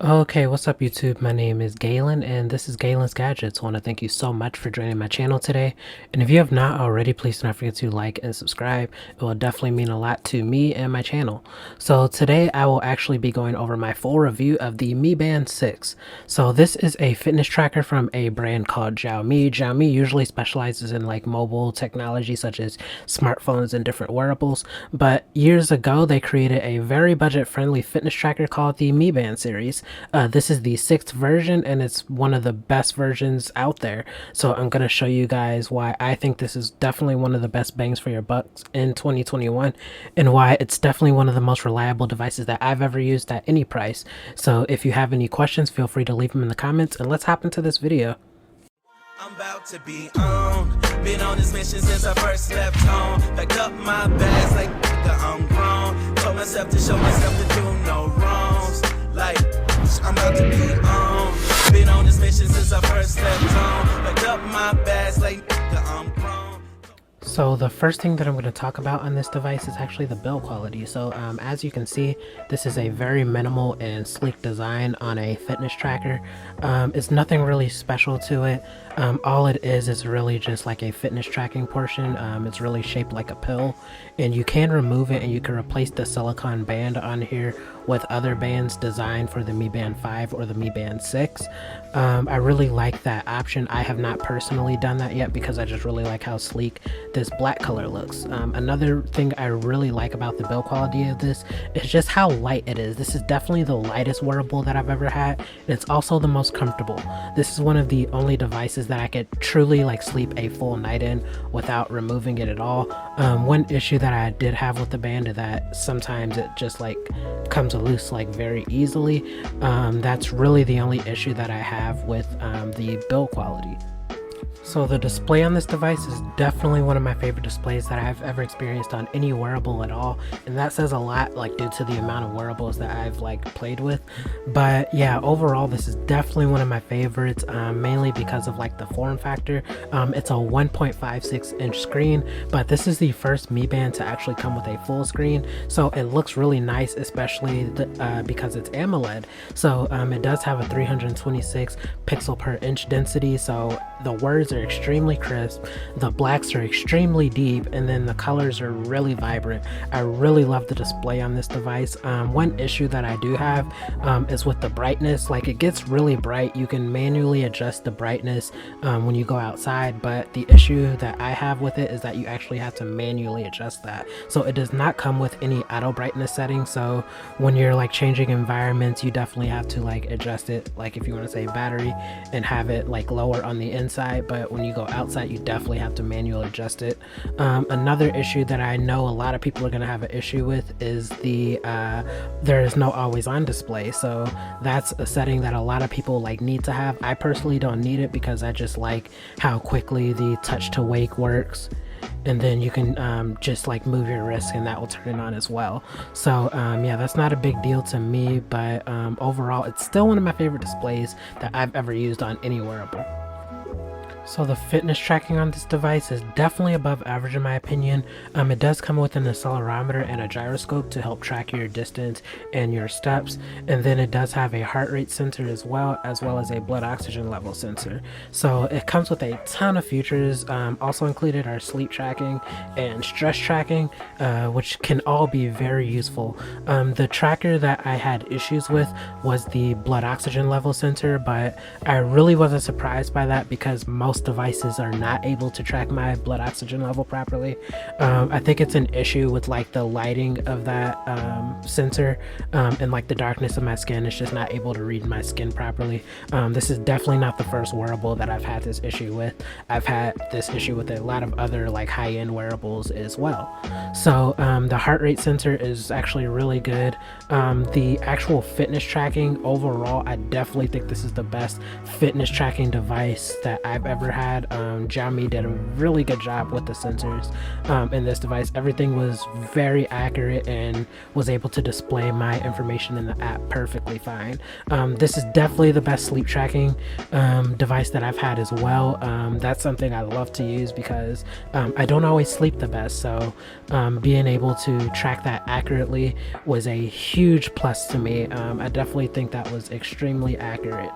Okay, what's up YouTube? My name is Galen and this is Galen's Gadgets. I want to thank you so much for joining my channel today. And if you have not already, please do not forget to like and subscribe. It will definitely mean a lot to me and my channel. So today I will actually be going over my full review of the Mi Band 6. So this is a fitness tracker from a brand called Xiaomi. Xiaomi usually specializes in like mobile technology such as smartphones and different wearables. But years ago they created a very budget friendly fitness tracker called the Mi Band series. This is the 6th version and it's one of the best versions out there. So I'm going to show you guys why I think this is definitely one of the best bangs for your bucks in 2021 and why it's definitely one of the most reliable devices that I've ever used at any price. So if you have any questions, feel free to leave them in the comments and let's hop into this video. I'm about to be on. Been on this mission since I first left home. Packed up my bags like I'm grown. Told myself to show myself to do no wrongs. Like I'm about to be on. Been on this mission since I first left home. Packed up my bags like I'm grown. So the first thing that I'm going to talk about on this device is actually the build quality. So as you can see, this is a very minimal and sleek design on a fitness tracker. It's nothing really special to it. All it is really just like a fitness tracking portion. It's really shaped like a pill, and you can remove it and you can replace the silicone band on here with other bands designed for the Mi Band 5 or the Mi Band 6. I really like that option. I have not personally done that yet because I just really like how sleek this black color looks. Another thing I really like about the build quality of this is just how light it is. This is definitely the lightest wearable that I've ever had, and it's also the most comfortable. This is one of the only devices that I could truly like sleep a full night in without removing it at all. One issue that I did have with the band is that sometimes it just like comes loose like very easily. That's really the only issue that I have with the build quality. So the display on this device is definitely one of my favorite displays that I've ever experienced on any wearable at all, and that says a lot like due to the amount of wearables that I've like played with. But yeah, overall this is definitely one of my favorites, mainly because of like the form factor. It's a 1.56 inch screen, but this is the first Mi Band to actually come with a full screen, so it looks really nice, especially because it's AMOLED. So it does have a 326 pixel per inch density, so the words are extremely crisp, the blacks are extremely deep, and then the colors are really vibrant. I really love the display on this device. One issue that I do have is with the brightness. Like, it gets really bright. You can manually adjust the brightness when you go outside, but the issue that I have with it is that you actually have to manually adjust that. So it does not come with any auto brightness settings, so when you're like changing environments, you definitely have to like adjust it, like if you want to say battery, and have it like lower on the inside, but when you go outside you definitely have to manually adjust it. Another issue that I know a lot of people are going to have an issue with is there is no always on display. So that's a setting that a lot of people like need to have. I personally don't need it because I just like how quickly the touch to wake works, and then you can just like move your wrist and that will turn it on as well. So yeah, that's not a big deal to me, but overall it's still one of my favorite displays that I've ever used on any wearable. So the fitness tracking on this device is definitely above average in my opinion. It does come with an accelerometer and a gyroscope to help track your distance and your steps, and then it does have a heart rate sensor as well as a blood oxygen level sensor. So it comes with a ton of features. Also included are sleep tracking and stress tracking, which can all be very useful. The tracker that I had issues with was the blood oxygen level sensor, but I really wasn't surprised by that because most devices are not able to track my blood oxygen level properly. I think it's an issue with like the lighting of that sensor, and like the darkness of my skin. It's just not able to read my skin properly. This is definitely not the first wearable that I've had this issue with. I've had this issue with a lot of other like high-end wearables as well. So the heart rate sensor is actually really good. The actual fitness tracking overall, I definitely think this is the best fitness tracking device that I've ever ever had. Xiaomi did a really good job with the sensors in this device. Everything was very accurate and was able to display my information in the app perfectly fine. This is definitely the best sleep tracking device that I've had as well. That's something I love to use because I don't always sleep the best, so being able to track that accurately was a huge plus to me. I definitely think that was extremely accurate.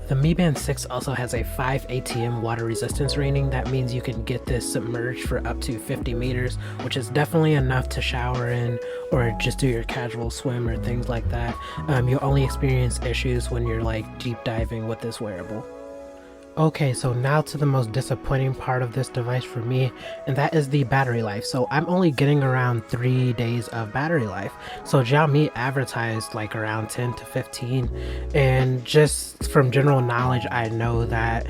The Mi Band 6 also has a 5 ATM water resistance rating. That means you can get this submerged for up to 50 meters, which is definitely enough to shower in or just do your casual swim or things like that. You'll only experience issues when you're like deep diving with this wearable. Okay, so now to the most disappointing part of this device for me, and that is the battery life. So I'm only getting around 3 days of battery life. So Xiaomi advertised like around 10 to 15, and just from general knowledge, I know that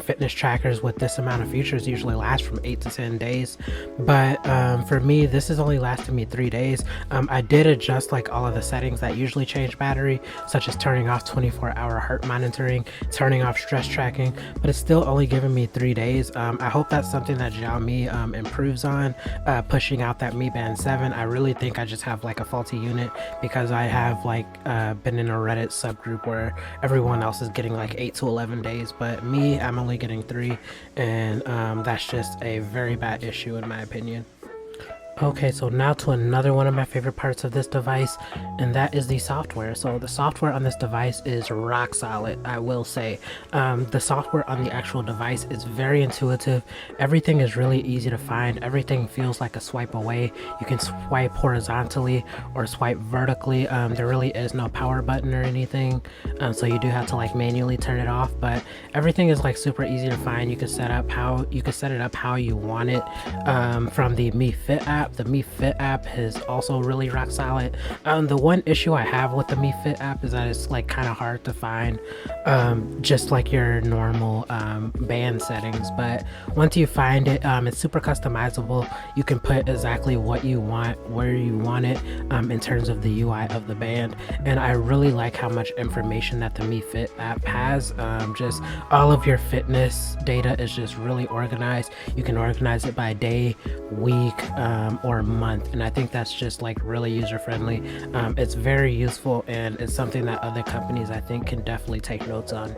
fitness trackers with this amount of features usually last from 8 to 10 days. But for me, this is only lasting me 3 days. I did adjust like all of the settings that usually change battery, such as turning off 24-hour heart monitoring, turning off stress tracking, but it's still only giving me 3 days. I hope that's something that Xiaomi improves on, pushing out that Mi Band 7. I really think I just have like a faulty unit, because I have like been in a Reddit subgroup where everyone else is getting like 8 to 11 days, but me, I'm only getting 3, and that's just a very bad issue in my opinion. Okay, so now to another one of my favorite parts of this device, and that is the software. So the software on this device is rock solid, I will say. The software on the actual device is very intuitive. Everything is really easy to find. Everything feels like a swipe away. You can swipe horizontally or swipe vertically. There really is no power button or anything, so you do have to like manually turn it off, but everything is like super easy to find. You can set it up how you want it from the Mi Fit app. The Mi Fit app is also really rock solid. The one issue I have with the Mi Fit app is that it's like kind of hard to find just like your normal band settings, but once you find it, it's super customizable. You can put exactly what you want where you want it in terms of the UI of the band, and I really like how much information that the Mi Fit app has. Just all of your fitness data is just really organized. You can organize it by day, week, or a month, and I think that's just like really user friendly. It's very useful, and it's something that other companies I think can definitely take notes on.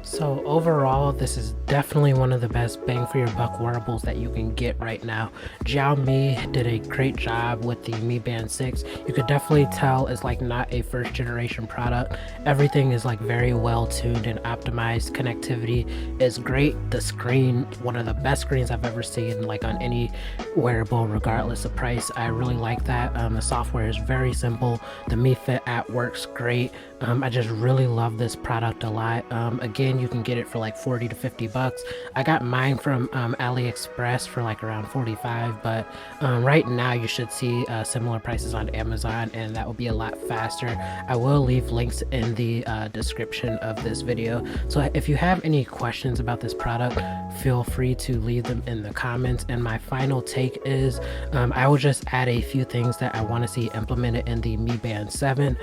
So overall, this is definitely one of the best bang for your buck wearables that you can get right now. Xiaomi did a great job with the Mi Band 6. You could definitely tell it's like not a first generation product. Everything is like very well tuned and optimized. Connectivity is great. The screen, one of the best screens I've ever seen like on any wearable regardless of price. I really like that. The software is very simple. The Mi Fit app works great. I just really love this product a lot. Again, you can get it for like 40 to 50 bucks. I got mine from AliExpress for like around 45, but right now you should see similar prices on Amazon, and that will be a lot faster. I will leave links in the description of this video, so if you have any questions about this product, feel free to leave them in the comments. And my final take is I will just add a few things that I want to see implemented in the Mi Band 7.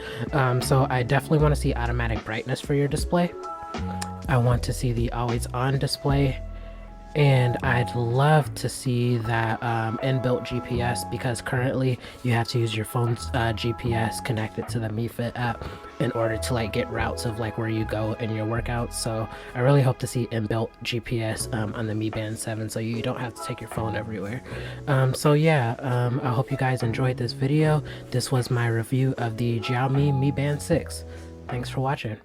So I definitely want to see automatic brightness for your display. I want to see the always on display, and I'd love to see that inbuilt GPS, because currently you have to use your phone's GPS connected to the Mi Fit app in order to like get routes of like where you go in your workouts. So I really hope to see inbuilt GPS on the Mi Band 7, so you don't have to take your phone everywhere. So yeah, I hope you guys enjoyed this video. This was my review of the Xiaomi Mi Band 6. Thanks for watching.